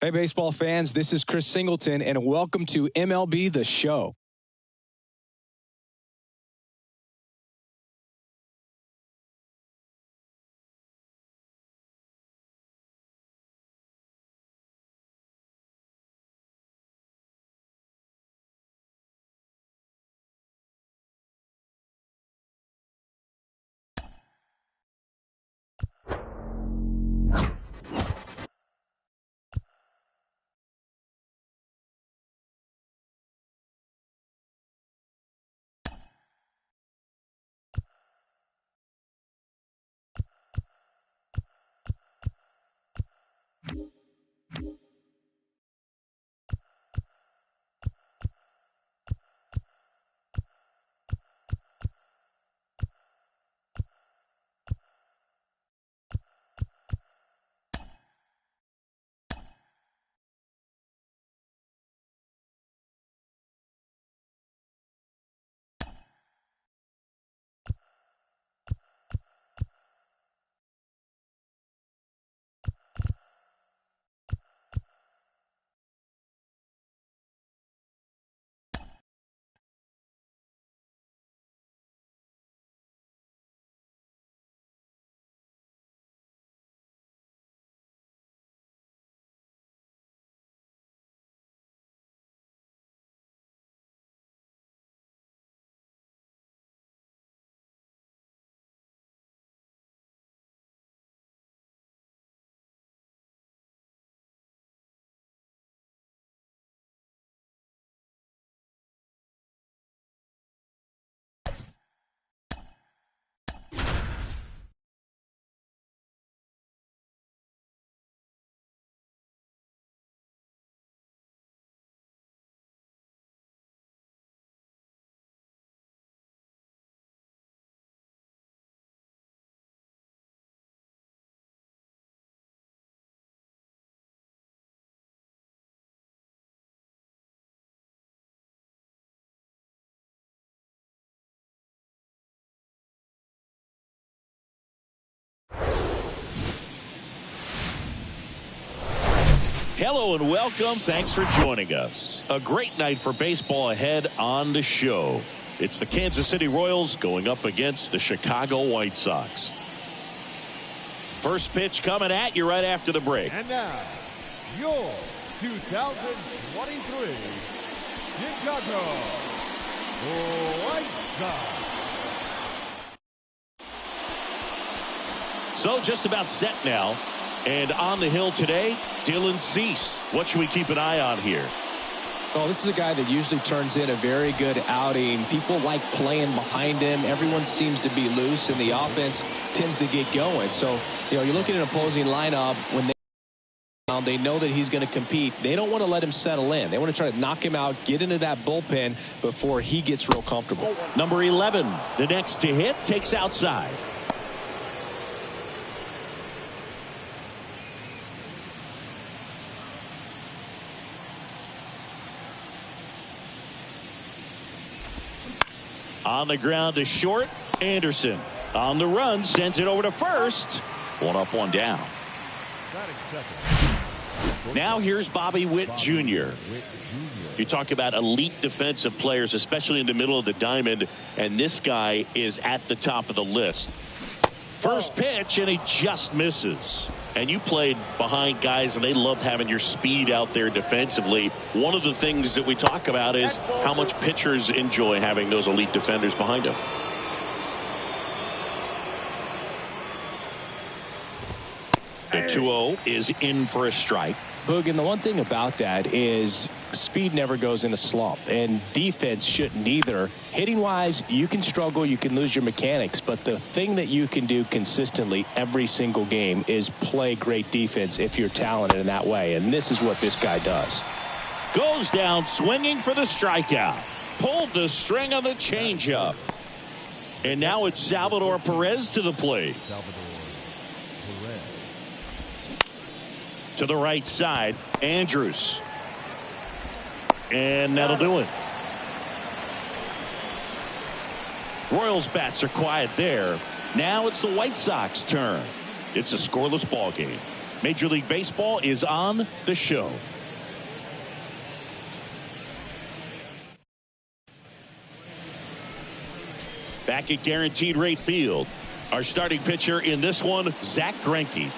Hey, baseball fans, this is Chris Singleton, and welcome to MLB The Show. Hello and welcome. Thanks for joining us. A great night for baseball ahead on the show. It's the Kansas City Royals going up against the Chicago White Sox. First pitch coming at you right after the break. And now, your 2023 Chicago White Sox. So just about set now. And on the hill today, Dylan Cease. What should we keep an eye on here? Well, this is a guy that usually turns in a very good outing. People like playing behind him. Everyone seems to be loose, and the offense tends to get going. So, you're looking at an opposing lineup when they know that he's going to compete. They don't want to let him settle in. They want to try to knock him out, get into that bullpen before he gets real comfortable. Number 11, the next to hit, takes outside. On the ground to short, Anderson. On the run, sends it over to first. One up, one down. Now here's Bobby Witt Jr. You talk about elite defensive players, especially in the middle of the diamond, and this guy is at the top of the list. First pitch, and he just misses. And you played behind guys, and they love having your speed out there defensively. One of the things that we talk about is how much pitchers enjoy having those elite defenders behind them. The 2-0 is in for a strike. Boog, and the one thing about that is speed never goes in a slump, and defense shouldn't either. Hitting wise, you can struggle, you can lose your mechanics, but the thing that you can do consistently every single game is play great defense if you're talented in that way, and this is what this guy does. Goes down swinging for the strikeout. Pulled the string on the changeup. And now it's Salvador Perez to the plate. To the right side, Andrus. And that'll do it. Royals bats are quiet there. Now it's the White Sox turn. It's a scoreless ball game. Major League Baseball is on the show. Back at Guaranteed Rate Field, our starting pitcher in this one, Zack Greinke.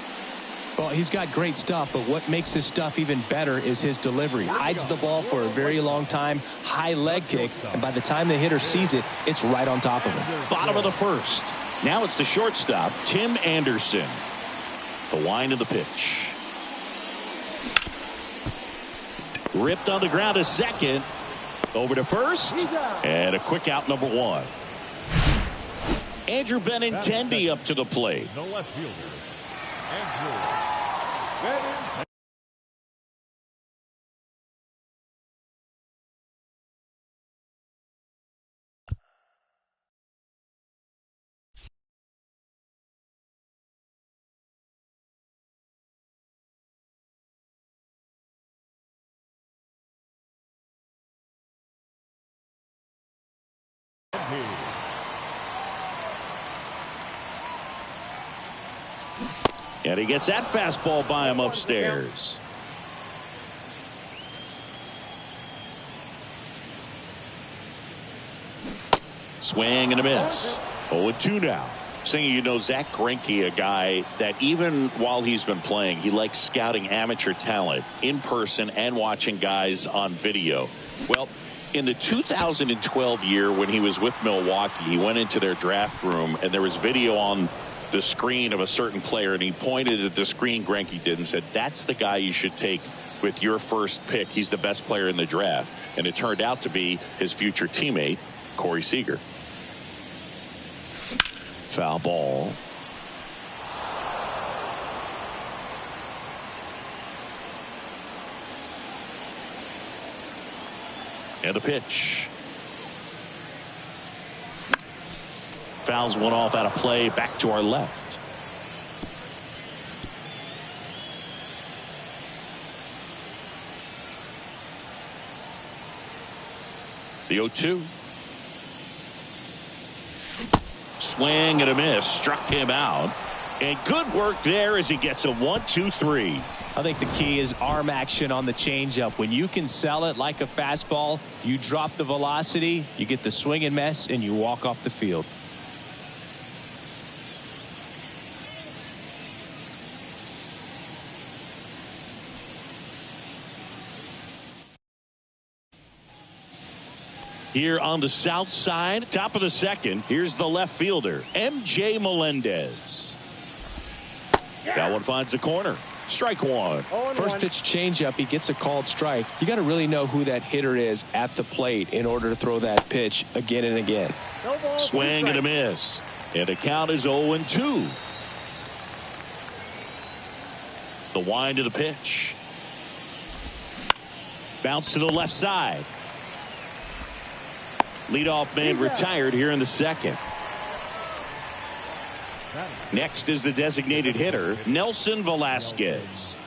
Well, he's got great stuff, but what makes his stuff even better is his delivery. Hides the ball for a very long time, high leg kick, and by the time the hitter sees it, it's right on top of him. Bottom of the first. Now it's the shortstop, Tim Anderson. The wind of the pitch. Ripped on the ground to second. Over to first. And a quick out, number one. Andrew Benintendi up to the plate. The left fielder, Andrew Benintendi. And he gets that fastball by him upstairs. Swing and a miss. 0-2 now. Saying, you know, Zack Greinke, a guy that even while he's been playing, he likes scouting amateur talent in person and watching guys on video. Well, in the 2012 year when he was with Milwaukee, he went into their draft room and there was video on the screen of a certain player, and he pointed at the screen Greinke did and said, that's the guy you should take with your first pick. He's the best player in the draft. And it turned out to be his future teammate, Corey Seager. Foul ball. And the pitch. Fouls one off out of play, back to our left. The 0-2. Swing and a miss, struck him out. And good work there as he gets a 1-2-3. I think the key is arm action on the changeup. When you can sell it like a fastball, you drop the velocity, you get the swing and miss, and you walk off the field. Here on the south side, top of the second, here's the left fielder, MJ Melendez. That one finds the corner. Strike one. First pitch changeup, he gets a called strike. You got to really know who that hitter is at the plate in order to throw that pitch again and again. Swing and a miss. And the count is 0-2. The wind of the pitch. Bounce to the left side. Leadoff man retired here in the second. Next is the designated hitter, Nelson Velasquez.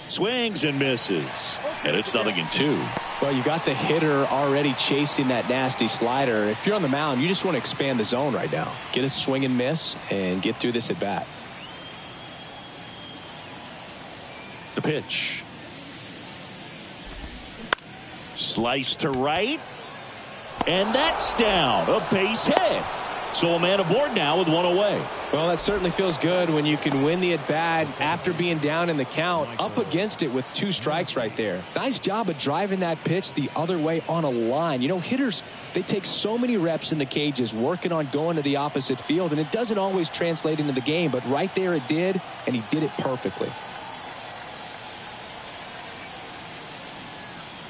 Swings and misses. And it's 0-2. Well, you got the hitter already chasing that nasty slider. If you're on the mound, you just want to expand the zone right now. Get a swing and miss and get through this at bat. The pitch. Slice to right. And that's down. A base hit. So a man aboard now with one away. Well, that certainly feels good when you can win the at-bat after being down in the count, up against it with 2 strikes right there. Nice job of driving that pitch the other way on a line. You know, hitters, they take so many reps in the cages working on going to the opposite field, and it doesn't always translate into the game, but right there it did, and he did it perfectly.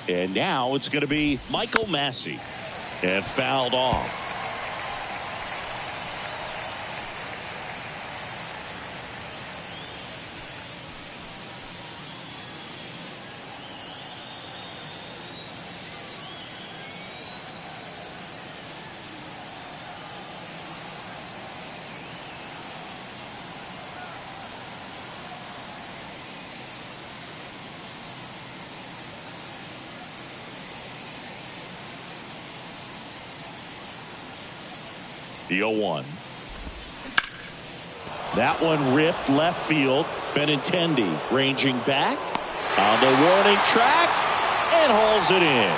And now it's going to be Michael Massey. And fouled off. The 0-1. That one ripped left field. Benintendi ranging back on the warning track and hauls it in.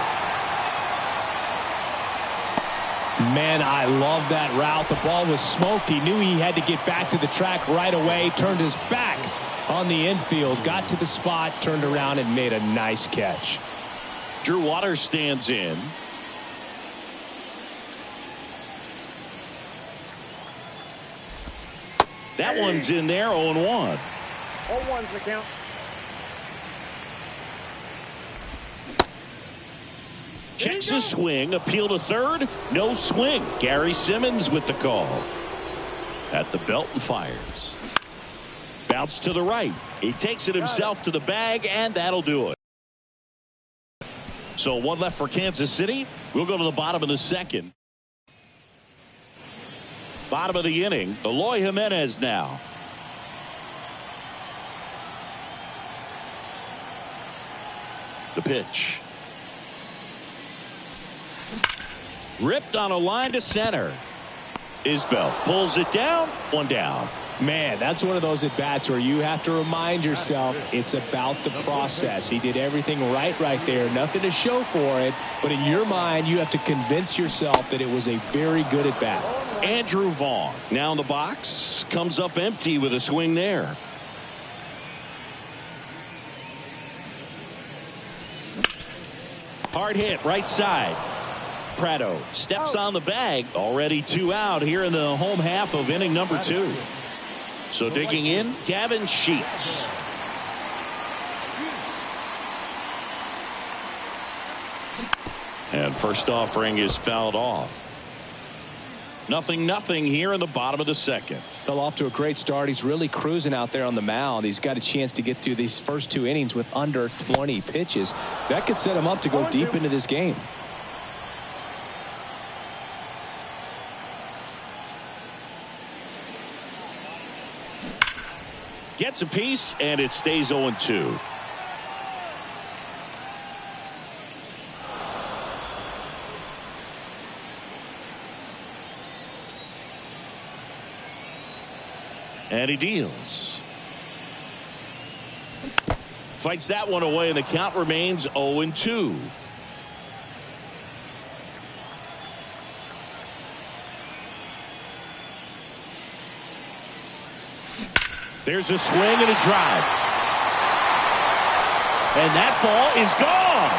Man, I love that route. The ball was smoked. He knew he had to get back to the track right away. Turned his back on the infield. Got to the spot. Turned around and made a nice catch. Drew Waters stands in. That one's in there, 0-1. 0-1's the count. Checks his swing, appeal to third, no swing. Gary Simmons with the call. At the belt and fires. Bounce to the right. He takes it himself to the bag, and that'll do it. So one left for Kansas City. We'll go to the bottom of the second. Bottom of the inning, Eloy Jimenez now. The pitch. Ripped on a line to center. Isbell pulls it down, one down. Man, that's one of those at-bats where you have to remind yourself it's about the process. He did everything right there. Nothing to show for it. But in your mind, you have to convince yourself that it was a very good at-bat. Andrew Vaughn now in the box. Comes up empty with a swing there. Hard hit right side. Prado steps on the bag. Already 2 out here in the home half of inning number 2. So digging in, Gavin Sheets. And first offering is fouled off. 0-0 here in the bottom of the second. Fell off to a great start. He's really cruising out there on the mound. He's got a chance to get through these first 2 innings with under 20 pitches. That could set him up to go deep into this game. Gets a piece, and it stays 0-2. And he deals. Fights that one away, and the count remains 0-2. There's a swing and a drive. And that ball is gone.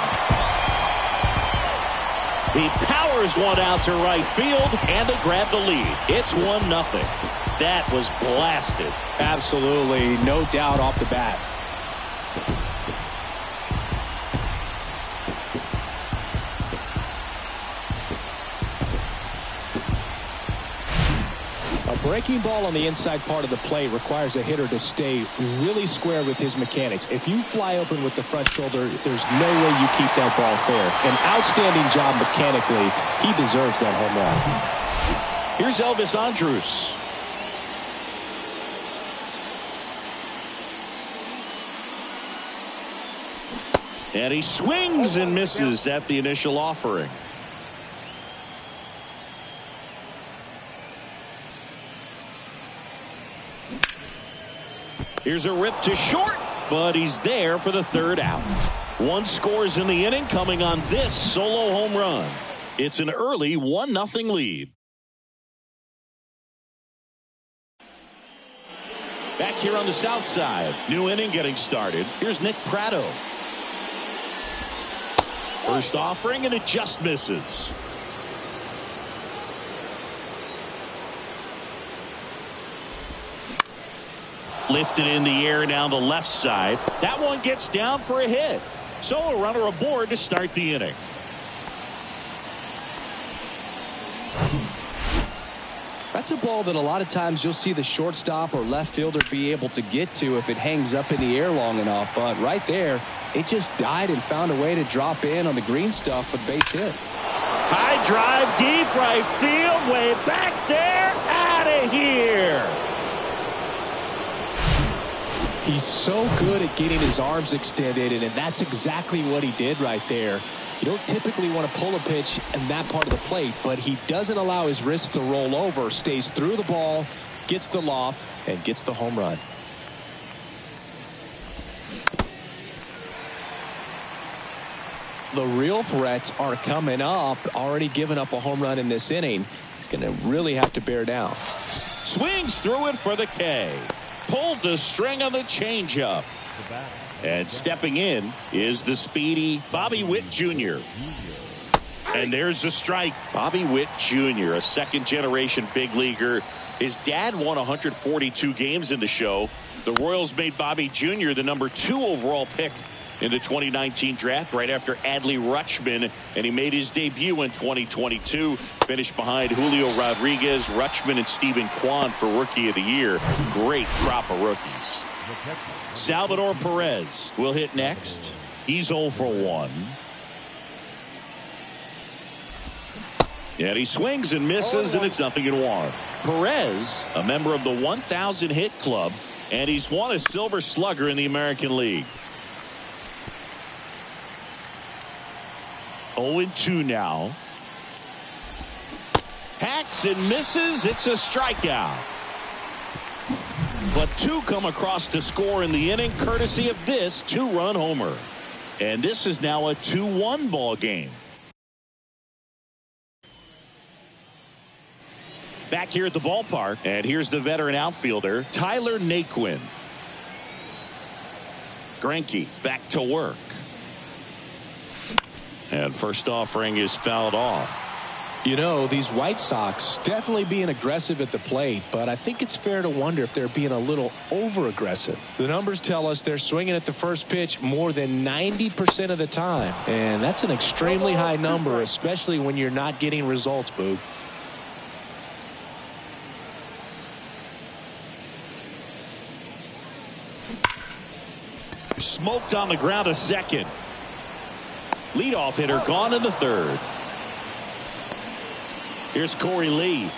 He powers one out to right field, and they grab the lead. It's 1-0. That was blasted. Absolutely, no doubt off the bat. A breaking ball on the inside part of the plate requires a hitter to stay really square with his mechanics. If you fly open with the front shoulder, there's no way you keep that ball fair. An outstanding job mechanically. He deserves that home run. Here's Elvis Andrus. And he swings and misses at the initial offering. Here's a rip to short, but he's there for the 3rd out. 1 scores in the inning, coming on this solo home run. It's an early 1-0 lead. Back here on the south side, new inning getting started. Here's Nick Prado. First offering, and it just misses. Lifted in the air down the left side. That one gets down for a hit. So a runner aboard to start the inning. That's a ball that a lot of times you'll see the shortstop or left fielder be able to get to if it hangs up in the air long enough. But right there, it just died and found a way to drop in on the green stuff with base hit. High drive, deep right field, way back there, out of here. He's so good at getting his arms extended, and that's exactly what he did right there. You don't typically want to pull a pitch in that part of the plate, but he doesn't allow his wrists to roll over, stays through the ball, gets the loft, and gets the home run. The real threats are coming up. Already given up a home run in this inning. He's going to really have to bear down. Swings through it for the K. Pulled the string on the changeup. And stepping in is the speedy Bobby Witt Jr. And there's the strike. Bobby Witt Jr., a second-generation big leaguer. His dad won 142 games in the show. The Royals made Bobby Jr. the #2 overall pick in the 2019 draft right after Adley Rutschman, and he made his debut in 2022. Finished behind Julio Rodriguez, Rutschman, and Stephen Kwan for Rookie of the Year. Great crop of rookies. Salvador Perez will hit next. He's 0 for 1. And he swings and misses, and it's 0-1. Perez, a member of the 1,000 hit club, and he's won a Silver Slugger in the American League. 0-2 now. Hacks and misses. It's a strikeout. But 2 come across to score in the inning, courtesy of this 2-run homer. And this is now a 2-1 ball game. Back here at the ballpark, and here's the veteran outfielder, Tyler Naquin. Greinke back to work. And first offering is fouled off. You know, these White Sox definitely being aggressive at the plate, but I think it's fair to wonder if they're being a little over-aggressive. The numbers tell us they're swinging at the first pitch more than 90% of the time, and that's an extremely high number, especially when you're not getting results, Boog. Smoked on the ground to second. Leadoff hitter gone in the third. Here's Corey Lee.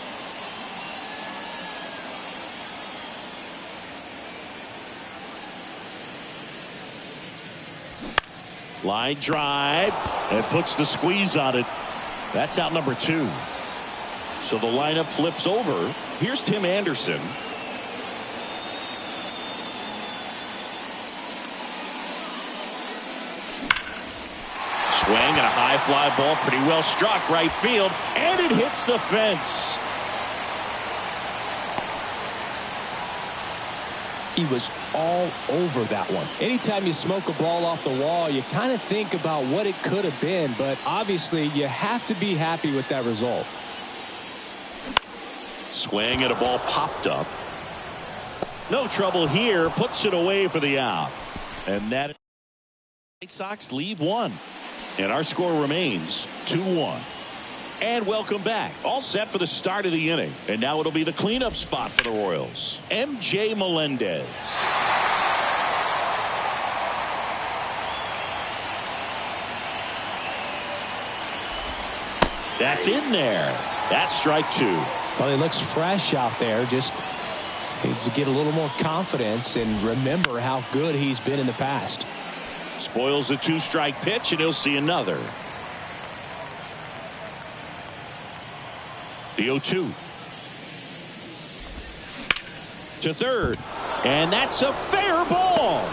Line drive and puts the squeeze on it. That's out number 2. So the lineup flips over. Here's Tim Anderson. Swing and a high fly ball, pretty well struck right field, and it hits the fence. He was all over that one. Anytime you smoke a ball off the wall, you kind of think about what it could have been, but obviously you have to be happy with that result. Swing and a ball popped up. No trouble here, puts it away for the out. And that White Sox leave 1. And our score remains 2-1. And welcome back. All set for the start of the inning. And now it'll be the cleanup spot for the Royals. MJ Melendez. That's in there. That's strike 2. Well, he looks fresh out there. Just needs to get a little more confidence and remember how good he's been in the past. Spoils a 2-strike pitch, and he'll see another. The 0-2. To third. And that's a fair ball.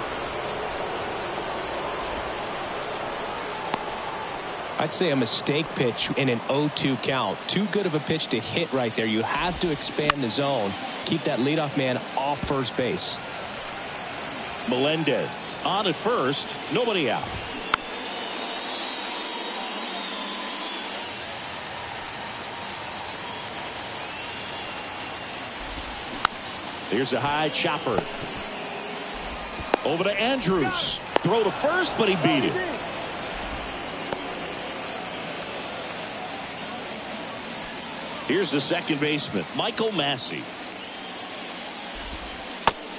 I'd say a mistake pitch in an 0-2 count. Too good of a pitch to hit right there. You have to expand the zone. Keep that leadoff man off first base. Melendez on at first, nobody out. Here's a high chopper. Over to Andrews. Throw to first, but he beat it. Here's the second baseman, Michael Massey.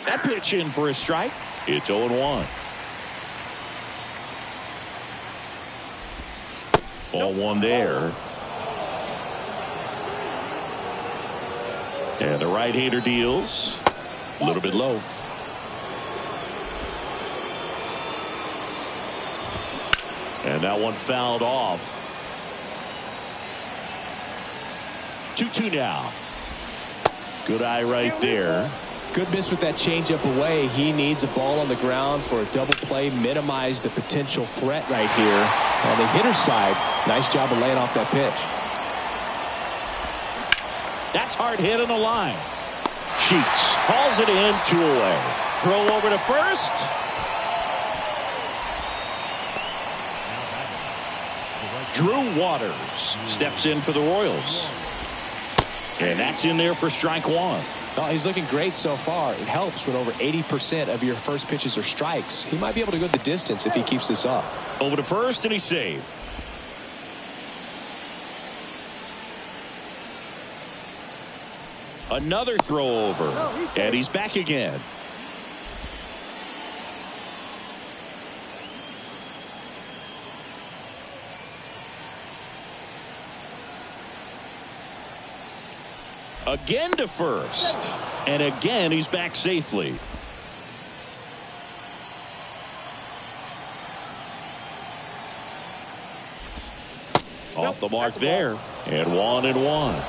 That pitch in for a strike. It's 0-1. Ball 1 there. And the right-hander deals a little bit low. And that one fouled off. 2-2 now. Good eye right there. Good miss with that changeup away. He needs a ball on the ground for a double play. Minimize the potential threat right here. On the hitter side, nice job of laying off that pitch. That's hard hit on the line. Sheets hauls it in, 2 away. Throw over to first. Drew Waters steps in for the Royals. And that's in there for strike 1. Oh, he's looking great so far. It helps when over 80% of your first pitches are strikes. He might be able to go the distance if he keeps this up. Over to first, and he saved. Another throw over, and he's back again. Again to first, and again he's back safely. Off the mark there, and 1-1.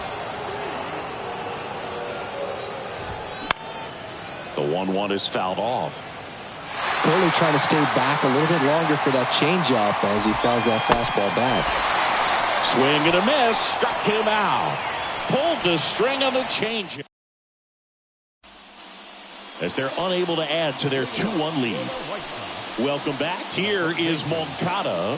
The 1-1 is fouled off. Curley trying to stay back a little bit longer for that changeup as he fouls that fastball back. Swing and a miss, struck him out. Pulled the string on the change as they're unable to add to their 2-1 lead. Welcome back. Here is Moncada.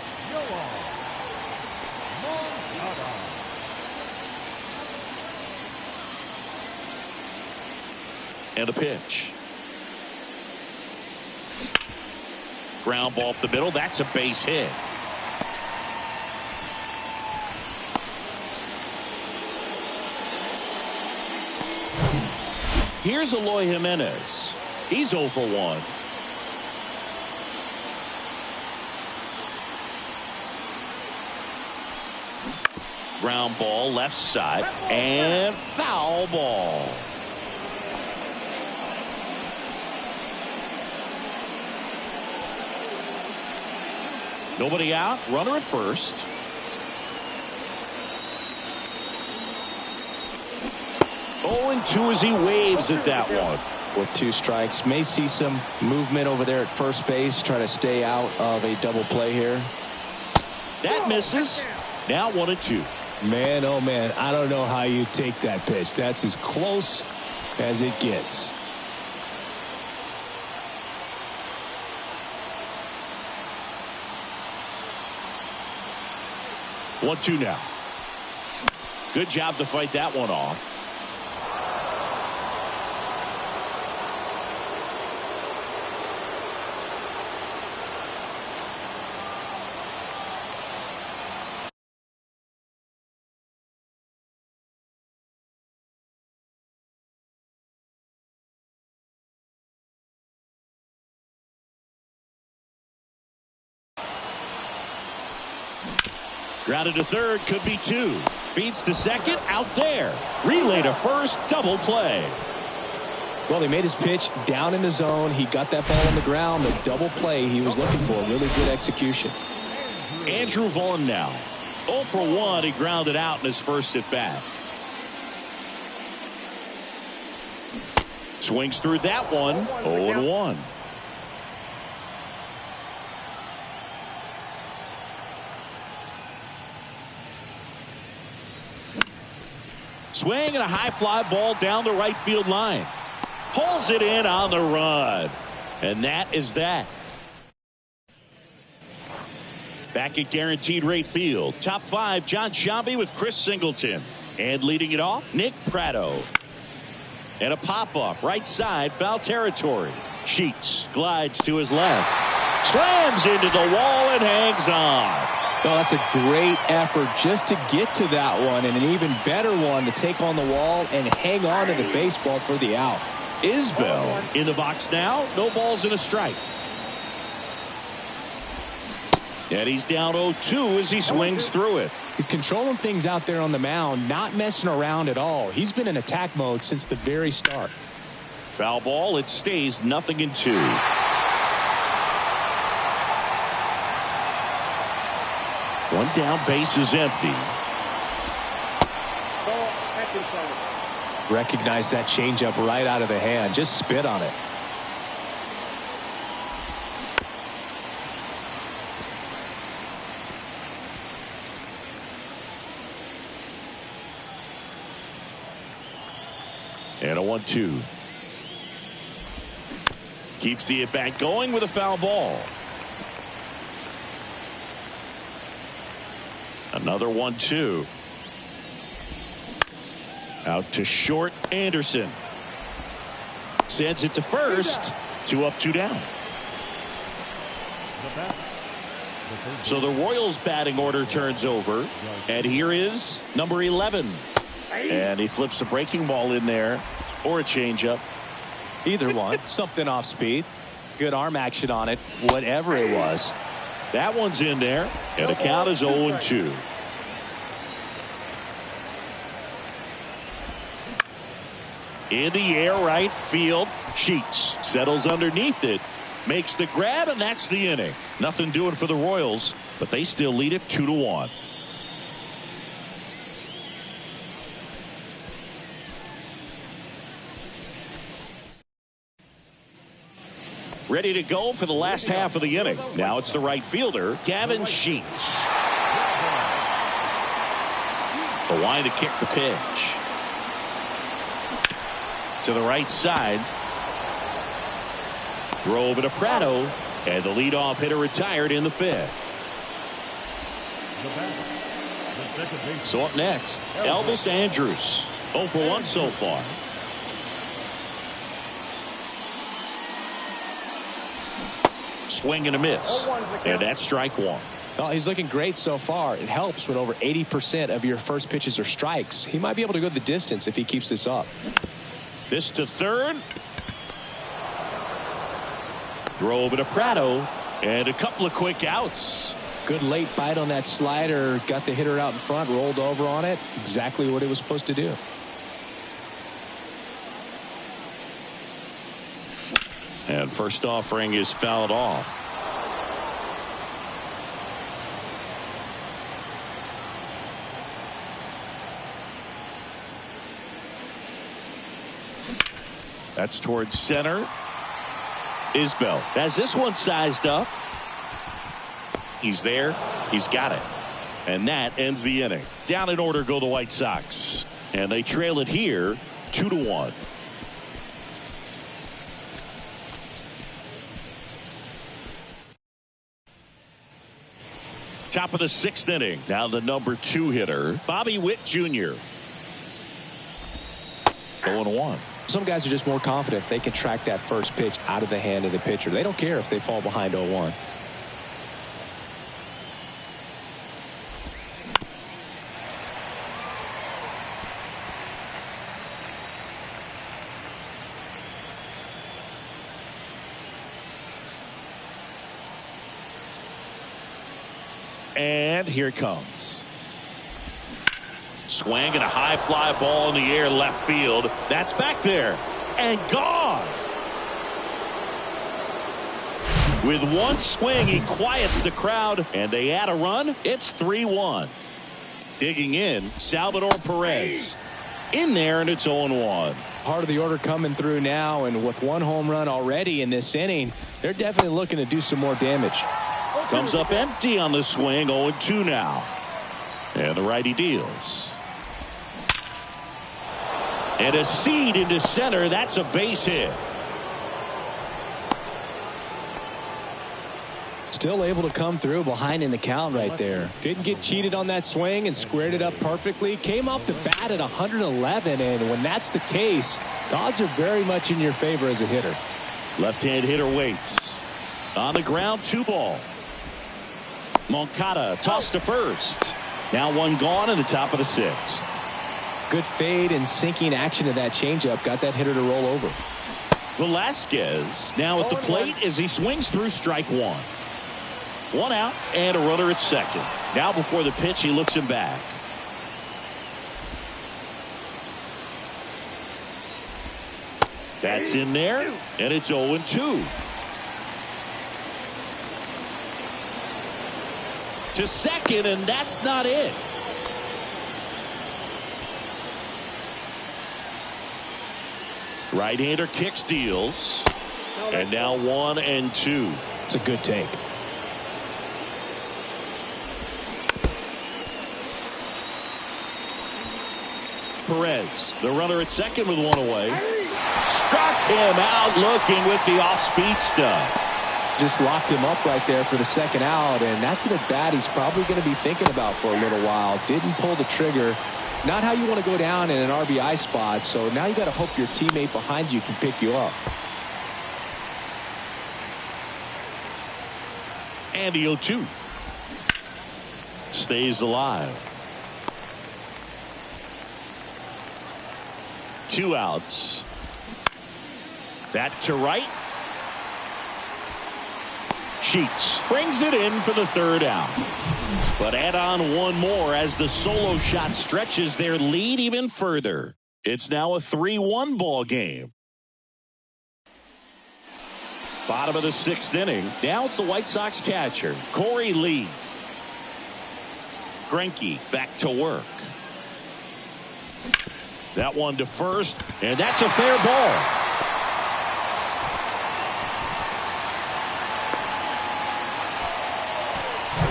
And a pitch. Ground ball up the middle. That's a base hit. Here's Eloy Jimenez. He's 0 for 1. Ground ball left side and foul ball. Nobody out. Runner at first. 0-2 as he waves at that one. With 2 strikes, may see some movement over there at first base, trying to stay out of a double play here. That misses. Now 1-2. Man, oh man, I don't know how you take that pitch. That's as close as it gets. One, 2 now. Good job to fight that one off. Grounded to third, could be 2. Feeds to second, out there. Relay to first, double play. Well, he made his pitch down in the zone. He got that ball on the ground. The double play he was looking for. Really good execution. Andrew Vaughn now. 0 for 1. He grounded out in his first at bat. Swings through that one. 0-1. Swing and a high fly ball down the right field line. Pulls it in on the run. And that is that. Back at Guaranteed Rate Field. Top 5, John Sciambi with Chris Singleton. And leading it off, Nick Pratto. And a pop-up, right side, foul territory. Sheets glides to his left. Slams into the wall and hangs on. Well, that's a great effort just to get to that one, and an even better one to take on the wall and hang on to the baseball for the out. Isbell in the box now. No balls and a strike. And he's down 0-2 as he swings through it. He's controlling things out there on the mound, not messing around at all. He's been in attack mode since the very start. Foul ball. It stays 0-2. One down, base is empty. Ball at inside. Recognize that changeup right out of the hand. Just spit on it. And a 1-2. Keeps the at-bat going with a foul ball. Another 1-2. Out to short, Anderson. Sends it to first. 2 up, 2 down. So the Royals batting order turns over. And here is number 11. And he flips a breaking ball in there, or a changeup. Either one. Something off speed. Good arm action on it. Whatever it was. That one's in there. And the count is 0-2. In the air, right field. Sheets settles underneath it. Makes the grab, and that's the inning. Nothing doing for the Royals, but they still lead it 2-1. Ready to go for the last half of the inning. Now it's the right fielder, Gavin Sheets. The line to kick the pitch. To the right side. Throw over to Prado. And the leadoff hitter retired in the 5th. So up next, Elvis Andrus. 0 for 1 so far. Swing and a miss. And that's strike 1. Oh, he's looking great so far. It helps when over 80% of your first pitches are strikes. He might be able to go the distance if he keeps this up. This to third. Throw over to Prado. And a couple of quick outs. Good late bite on that slider. Got the hitter out in front. Rolled over on it. Exactly what he was supposed to do. And first offering is fouled off. That's towards center. Isbell has this one sized up. He's there. He's got it. And that ends the inning. Down in order go the White Sox. And they trail it here 2-1. Top of the 6th inning. Now the number 2 hitter, Bobby Witt Jr. 0-1. Some guys are just more confident if they can track that first pitch out of the hand of the pitcher. They don't care if they fall behind 0-1. And here it comes. Swing and a high fly ball in the air left field. That's back there and gone. With one swing, he quiets the crowd and they add a run. It's 3-1. Digging in, Salvador Perez. In there, and it's 0-1. Part of the order coming through now, and with 1 home run already in this inning, they're definitely looking to do some more damage. Comes up empty on the swing. 0-2 now. And the righty deals. And a seed into center. That's a base hit. Still able to come through behind in the count right there. Didn't get cheated on that swing and squared it up perfectly. Came off the bat at 111, and when that's the case, the odds are very much in your favor as a hitter. Left-hand hitter waits. On the ground, 2 ball. Moncada tossed to first. Now 1 gone in the top of the 6th. Good fade and sinking action of that changeup got that hitter to roll over. Velasquez now at the plate as he swings through strike 1. 1 out and a runner at second. Now before the pitch, he looks him back. That's in there, and it's 0-2. to second, and that's not it. Right-hander kick steals. And now 1 and 2. It's a good take. Perez, the runner at second with 1 away. Struck him out looking with the off-speed stuff. Just locked him up right there for the second out, and that's an at-bat he's probably going to be thinking about for a little while. Didn't pull the trigger. Not how you want to go down in an RBI spot, so now you got to hope your teammate behind you can pick you up. And the 0-2 stays alive. 2 outs. That to right. Sheets brings it in for the 3rd out. But add on 1 more as the solo shot stretches their lead even further. It's now a 3-1 ball game. Bottom of the 6th inning. Now it's the White Sox catcher, Corey Lee. Greinke back to work. That one to first, and that's a fair ball.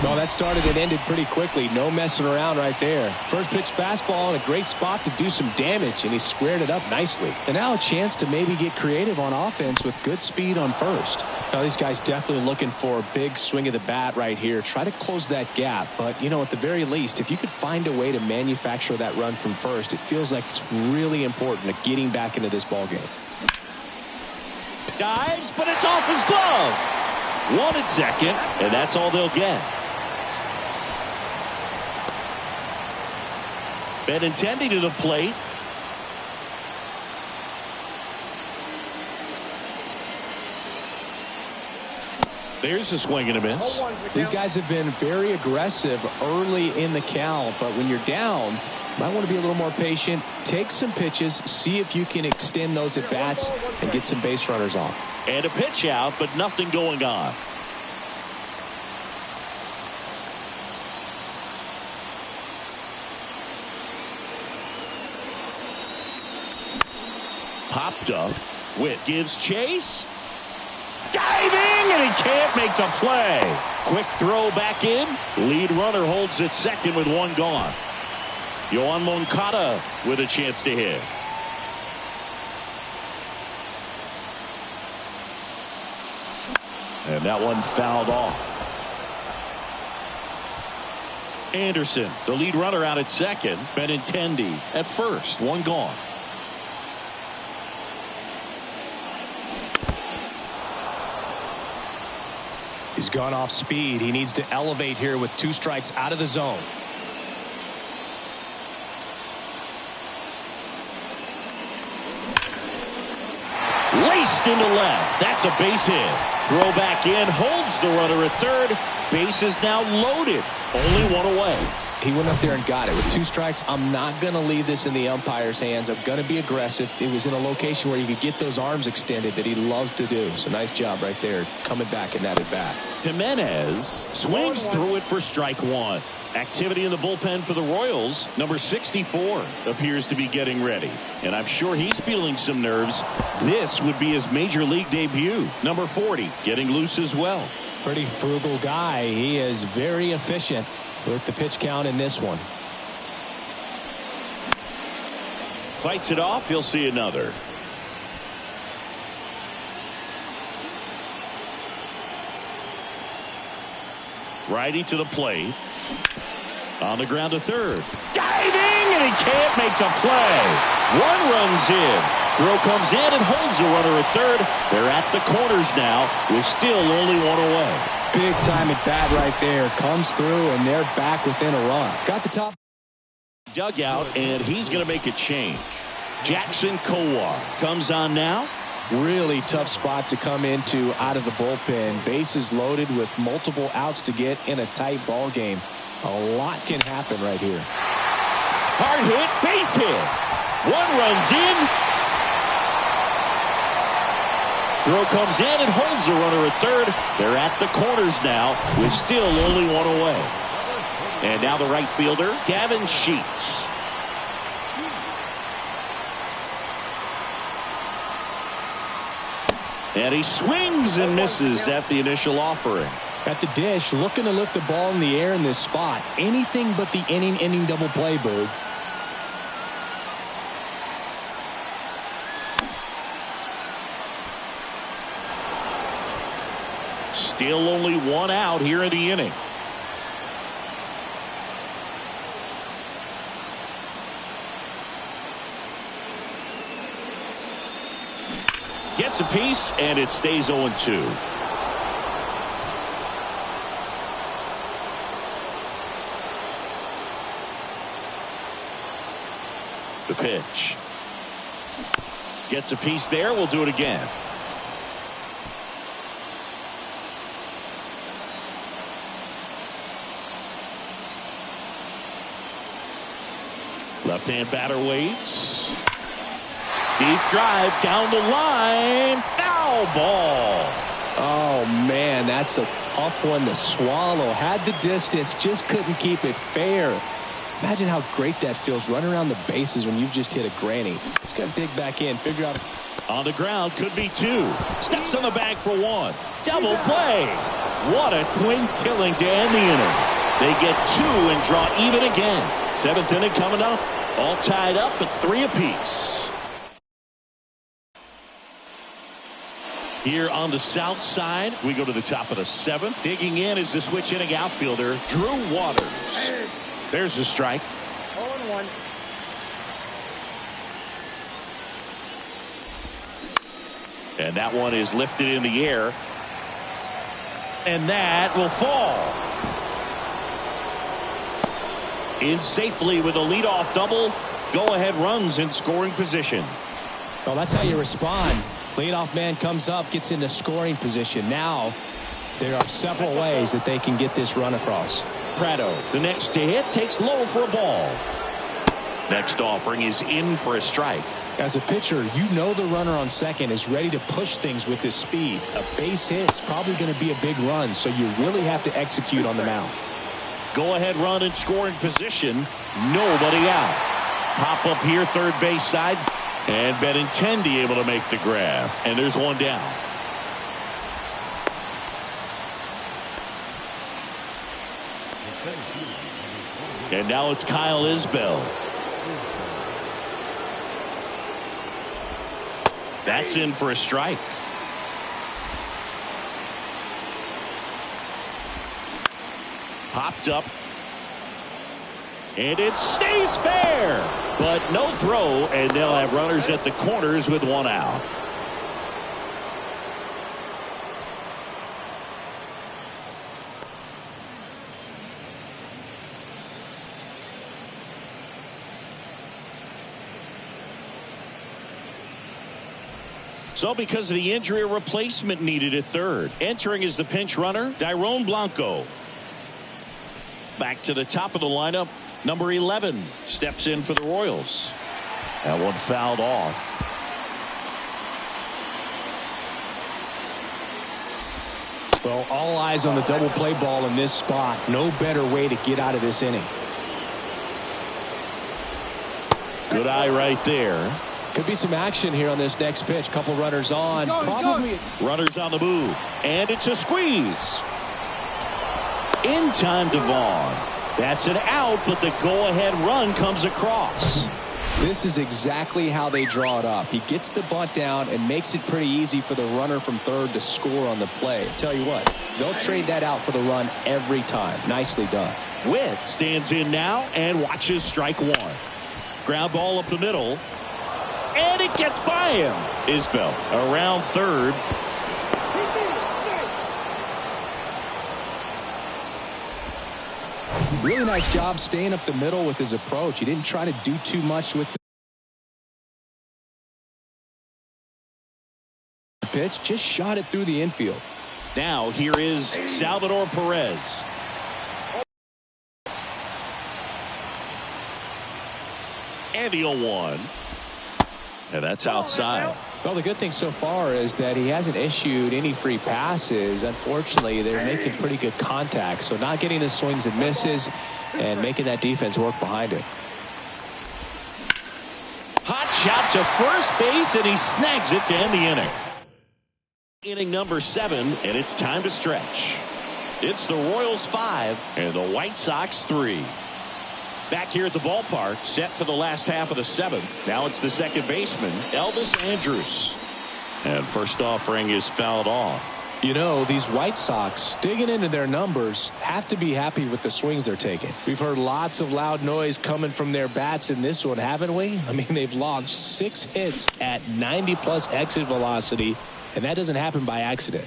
Well, that started and ended pretty quickly. No messing around right there. First pitch fastball in a great spot to do some damage, and he squared it up nicely. And now a chance to maybe get creative on offense with good speed on first. Now, these guys definitely looking for a big swing of the bat right here. Try to close that gap. But, you know, at the very least, if you could find a way to manufacture that run from first, it feels like it's really important to getting back into this ball game. Dives, but it's off his glove. 1 at second, and that's all they'll get. Benintendi to the plate. There's a swing and a miss. These guys have been very aggressive early in the count, but when you're down, you might want to be a little more patient. Take some pitches, see if you can extend those at bats and get some base runners off. And a pitch out, but nothing going on. Popped up. Witt gives chase. Diving, and he can't make the play. Quick throw back in. Lead runner holds at second with 1 gone. Yoan Moncada with a chance to hit. And that one fouled off. Anderson, the lead runner, out at second. Benintendi at first. 1 gone. He's gone off speed. He needs to elevate here with 2 strikes out of the zone. Laced into left. That's a base hit. Throw back in. Holds the runner at third. Base is now loaded. Only 1 away. He went up there and got it. With 2 strikes, I'm not going to leave this in the umpire's hands. I'm going to be aggressive. It was in a location where you could get those arms extended that he loves to do. So nice job right there, coming back in that at bat. Jimenez swings through it for strike 1. Activity in the bullpen for the Royals. Number 64 appears to be getting ready. And I'm sure he's feeling some nerves. This would be his major league debut. Number 40 getting loose as well. Pretty frugal guy. He is very efficient with the pitch count in this one. Fights it off. He'll see another. Righty to the plate. On the ground to third. Diving, and he can't make the play. 1 runs in. Throw comes in and holds the runner at third. They're at the corners now with still only 1 away. Big time at bat right there. Comes through, and they're back within a run. Got the top dugout, and he's going to make a change. Jackson Kowar comes on now. Really tough spot to come into out of the bullpen. Bases loaded with multiple outs to get in a tight ball game. A lot can happen right here. Hard hit, base hit. 1 runs in. Throw comes in and holds the runner at third. They're at the corners now with still only 1 away. And now the right fielder, Gavin Sheets. And he swings and misses at the initial offering. At the dish, looking to lift the ball in the air in this spot. Anything but the inning double play, Boog. Still only one out here in the inning. Gets a piece, and it stays 0-2. The pitch. Gets a piece there. We'll do it again. Left-hand batter waits. Deep drive down the line. Foul ball. Oh, man, that's a tough one to swallow. Had the distance, just couldn't keep it fair. Imagine how great that feels, running around the bases when you've just hit a granny. Just got to dig back in, figure out. On the ground, could be two. Steps on the bag for one. Double play. What a twin killing to end the inning. They get two and draw even again. Seventh inning coming up. All tied up at 3 apiece. Here on the south side, we go to the top of the 7th. Digging in is the switch inning outfielder, Drew Waters. There's the strike. 0-1. And that one is lifted in the air. And that will fall. In safely with a leadoff double. Go-ahead runs in scoring position. Well, that's how you respond. Leadoff man comes up, gets into scoring position. Now, there are several ways that they can get this run across. Prado, the next to hit, takes low for a ball. Next offering is in for a strike. As a pitcher, you know the runner on second is ready to push things with his speed. A base hit's probably going to be a big run, so you really have to execute on the mound. Go-ahead run in scoring position. Nobody out. Pop up here, third base side. And Benintendi able to make the grab. And there's one down. And now it's Kyle Isbell. That's in for a strike. Popped up. And it stays fair. But no throw, and they'll have runners at the corners with one out. So because of the injury, a replacement needed at third. Entering is the pinch runner, Dairon Blanco. Back to the top of the lineup. Number 11 steps in for the Royals. That one fouled off. Well, all eyes on the double play ball in this spot. No better way to get out of this inning. Good eye right there. Could be some action here on this next pitch. Couple runners on. Probably runners on the move. And it's a squeeze. In time to Vaughn. That's an out, but the go-ahead run comes across. This is exactly how they draw it up. He gets the bunt down and makes it pretty easy for the runner from third to score on the play. Tell you what, they'll trade that out for the run every time. Nicely done. Witt stands in now and watches strike one. Ground ball up the middle. And it gets by him. Isbell around third. Really nice job staying up the middle with his approach. He didn't try to do too much with the pitch. Just shot it through the infield. Now here is Salvador Perez. And the 0-1. And that's outside. Well, the good thing so far is that he hasn't issued any free passes. Unfortunately, they're making pretty good contact. So not getting the swings and misses and making that defense work behind it. Hot shot to first base, and he snags it to end the inning. Inning number 7, and it's time to stretch. It's the Royals 5 and the White Sox 3. Back here at the ballpark, set for the last half of the 7th. Now it's the second baseman, Elvis Andrus. And first offering is fouled off. You know, these White Sox, digging into their numbers, have to be happy with the swings they're taking. We've heard lots of loud noise coming from their bats in this one, haven't we? I mean, they've launched 6 hits at 90-plus exit velocity, and that doesn't happen by accident.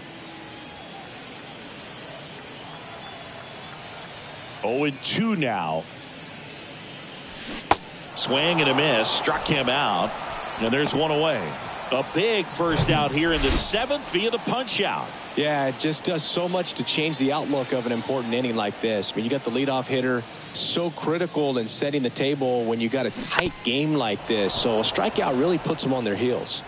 0-2 now. Swing and a miss, struck him out, and there's one away. A big first out here in the 7th via the punch out. Yeah, it just does so much to change the outlook of an important inning like this. I mean, you got the leadoff hitter, so critical in setting the table when you got a tight game like this. So a strikeout really puts them on their heels.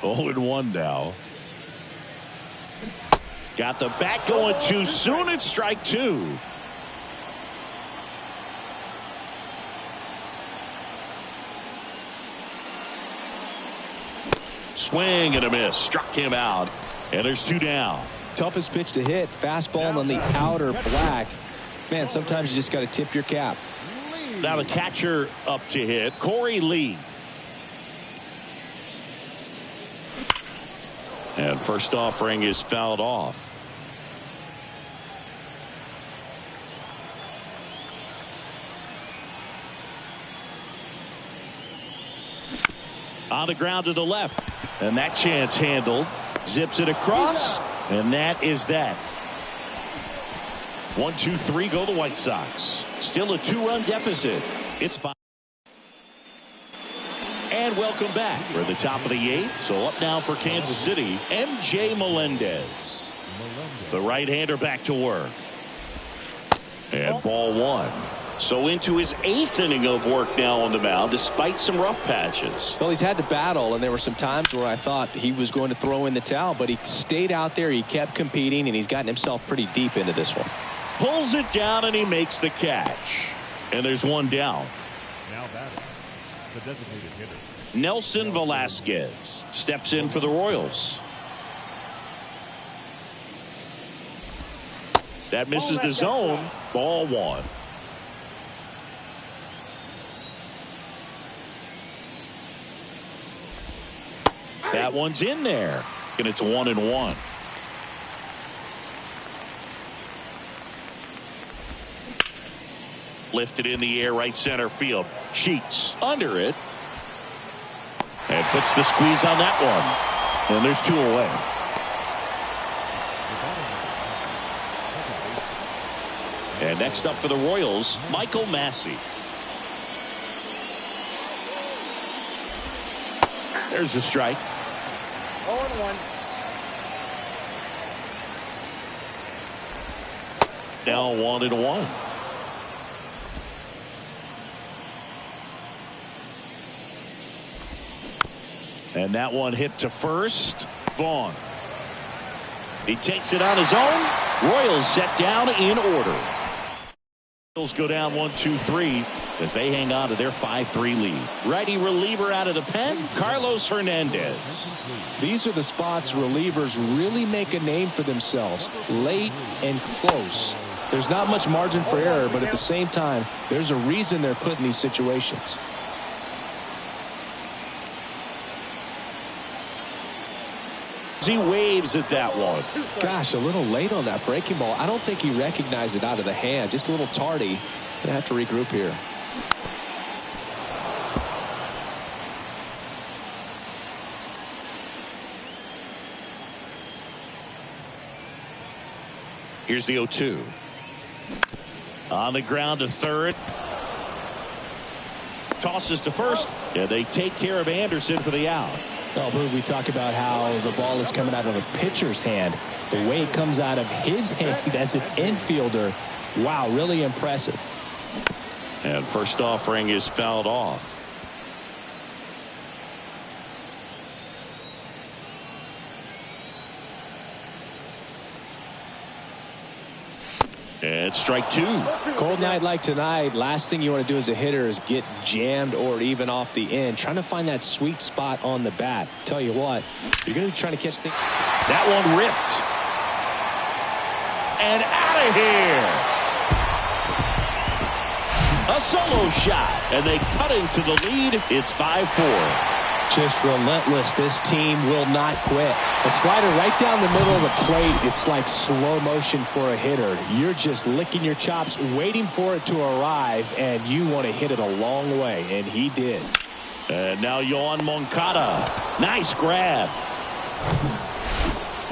Oh, and 1 now. Got the bat going too soon. It's strike 2. Swing and a miss. Struck him out. And there's 2 down. Toughest pitch to hit. Fastball on the outer black. Man, sometimes you just got to tip your cap. Now the catcher up to hit. Corey Lee. And first offering is fouled off. On the ground to the left. And that chance handled. Zips it across. And that is that. 1-2-3 go the White Sox. Still a 2-run deficit. It's 5. And welcome back. We're at the top of the 8th. So up now for Kansas City, MJ Melendez. The right-hander back to work. And ball 1. So into his 8th inning of work now on the mound, despite some rough patches. Well, he's had to battle, and there were some times where I thought he was going to throw in the towel, but he stayed out there, he kept competing, and he's gotten himself pretty deep into this one. Pulls it down, and he makes the catch. And there's 1 down. Now batting, the designated hitter. Nelson Velasquez steps in for the Royals. That misses the zone. Ball 1. That one's in there. And it's 1-1. Lifted in the air, right center field. Sheets under it. And puts the squeeze on that one. And there's 2 away. And next up for the Royals, Michael Massey. There's the strike. 0-1. Now 1-1. And that one hit to first. Vaughn. He takes it on his own. Royals set down in order. Royals go down 1-2-3 as they hang on to their 5-3 lead. Righty reliever out of the pen, Carlos Hernandez. These are the spots relievers really make a name for themselves, late and close. There's not much margin for error, but at the same time, there's a reason they're put in these situations. He waves at that one. Gosh, a little late on that breaking ball. I don't think he recognized it out of the hand. Just a little tardy. Gonna have to regroup here. Here's the 0-2. On the ground to third. Tosses to first. Yeah, they take care of Anderson for the out. Oh, Boog, we talk about how the ball is coming out of a pitcher's hand. The way it comes out of his hand as an infielder. Wow, really impressive. And first offering is fouled off. And strike two. Cold night like tonight, last thing you want to do as a hitter is get jammed or even off the end. Trying to find that sweet spot on the bat. Tell you what, you're going to be trying to catch things. That one ripped. And out of here. A solo shot. And they cut into the lead. It's 5-4. Just relentless. This team will not quit. A slider right down the middle of the plate. It's like slow motion for a hitter. You're just licking your chops, waiting for it to arrive, and you want to hit it a long way, and he did. And now Yoan Moncada. Nice grab.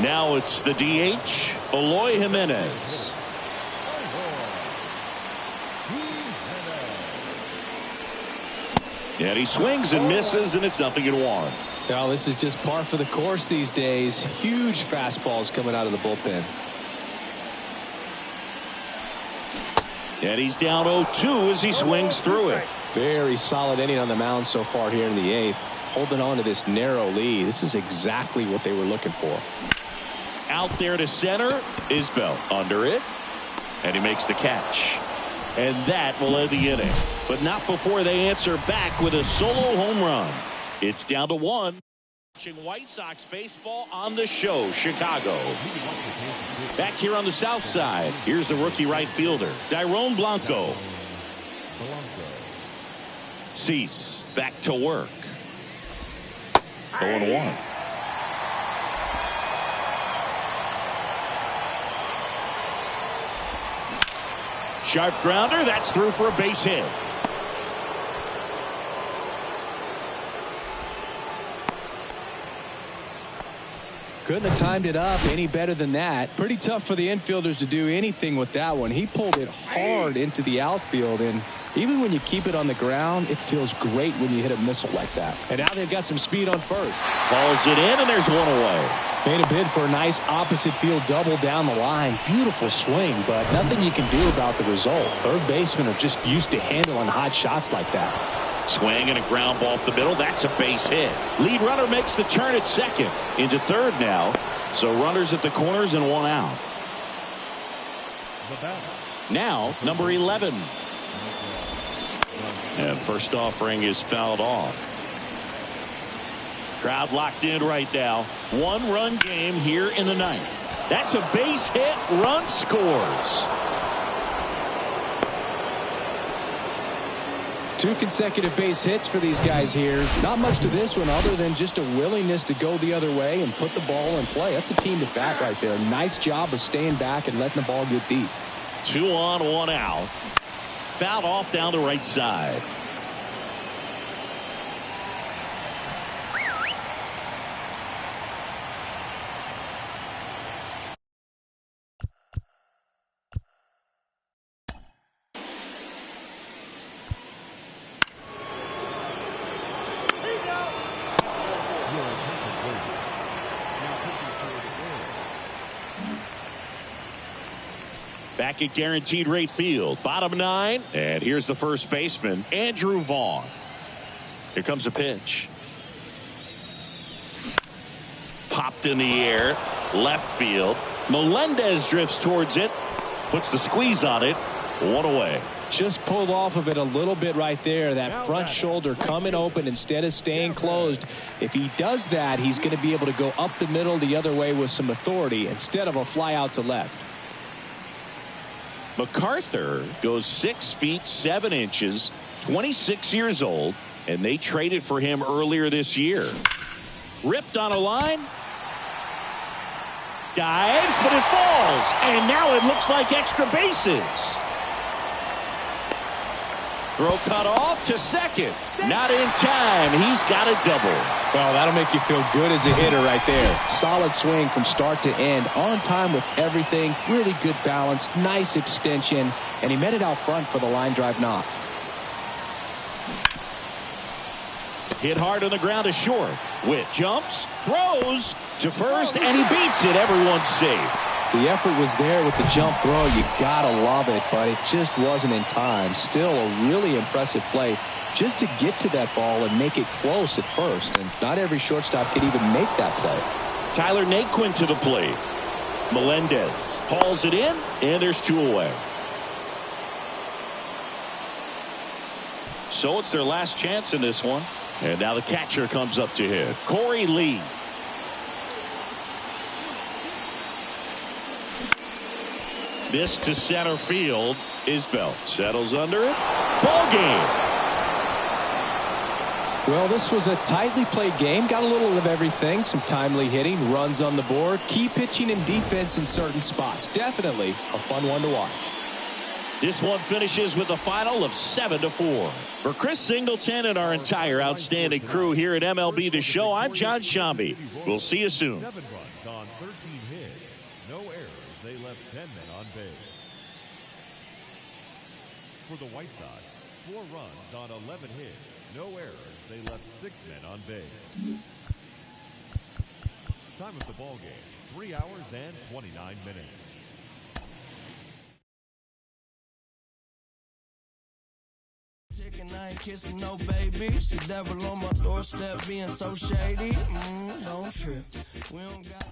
Now it's the DH, Eloy Jimenez. And he swings and misses, and it's 0-1. Well, this is just par for the course these days. Huge fastballs coming out of the bullpen. And he's down 0-2 as he swings through it. Very solid inning on the mound so far here in the 8th. Holding on to this narrow lead. This is exactly what they were looking for. Out there to center. Isbell under it. And he makes the catch. And that will end the inning. But not before they answer back with a solo home run. It's down to 1. Watching White Sox baseball on the show, Chicago. Back here on the south side, here's the rookie right fielder, Dairon Blanco. Cease back to work. 0-1. Sharp grounder, that's through for a base hit. Couldn't have timed it up any better than that. Pretty tough for the infielders to do anything with that one. He pulled it hard into the outfield, and even when you keep it on the ground, it feels great when you hit a missile like that. And now they've got some speed on first. Balls it in, and there's one away. Made a bid for a nice opposite field double down the line. Beautiful swing, but nothing you can do about the result. Third basemen are just used to handling hot shots like that. Swing and a ground ball up the middle. That's a base hit. Lead runner makes the turn at second. Into third now. So runners at the corners and one out. Now number 11. And first offering is fouled off. Crowd locked in right now. 1-run game here in the 9th. That's a base hit. Run scores. 2 consecutive base hits for these guys here. Not much to this one other than just a willingness to go the other way and put the ball in play. That's a team at bat right there. Nice job of staying back and letting the ball get deep. 2 on, 1 out. Fouled off down the right side. Back at Guaranteed Rate Field, bottom 9, and here's the first baseman, Andrew Vaughn. Here comes a pitch. Popped in the air, left field. Melendez drifts towards it, puts the squeeze on it, 1 away. Just pulled off of it a little bit right there. That front shoulder coming open instead of staying closed. If he does that, he's going to be able to go up the middle the other way with some authority instead of a fly out to left. MacArthur goes 6 feet 7 inches, 26 years old, and they traded for him earlier this year. Ripped on a line. Dives, but it falls. And now it looks like extra bases. Throw cut off to second. Not in time. He's got a double. Well, that'll make you feel good as a hitter right there. Solid swing from start to end. On time with everything. Really good balance. Nice extension. And he met it out front for the line drive knock. Hit hard on the ground to short. Witt jumps, throws to first, and he beats it. Everyone's safe. The effort was there with the jump throw. You got to love it, but it just wasn't in time. Still a really impressive play just to get to that ball and make it close at first. And not every shortstop could even make that play. Tyler Naquin to the plate. Melendez hauls it in, and there's 2 away. So it's their last chance in this one. And now the catcher comes up to hit. Corey Lee. This to center field. Isbell settles under it. Ball game. Well, this was a tightly played game. Got a little of everything. Some timely hitting, runs on the board, key pitching and defense in certain spots. Definitely a fun one to watch. This one finishes with a final of 7-4. For Chris Singleton and our entire outstanding crew here at MLB The Show, I'm John Shambi. We'll see you soon. 7 runs on 13 hits. No errors. They left 10 men on base. For the White Sox, 4 runs on 11 hits. No errors. They left 6 men on base. Time of the ball game, 3 hours and 29 minutes. Chicken, I ain't kissing no baby. She devil on my doorstep being so shady. Don't trip. We don't got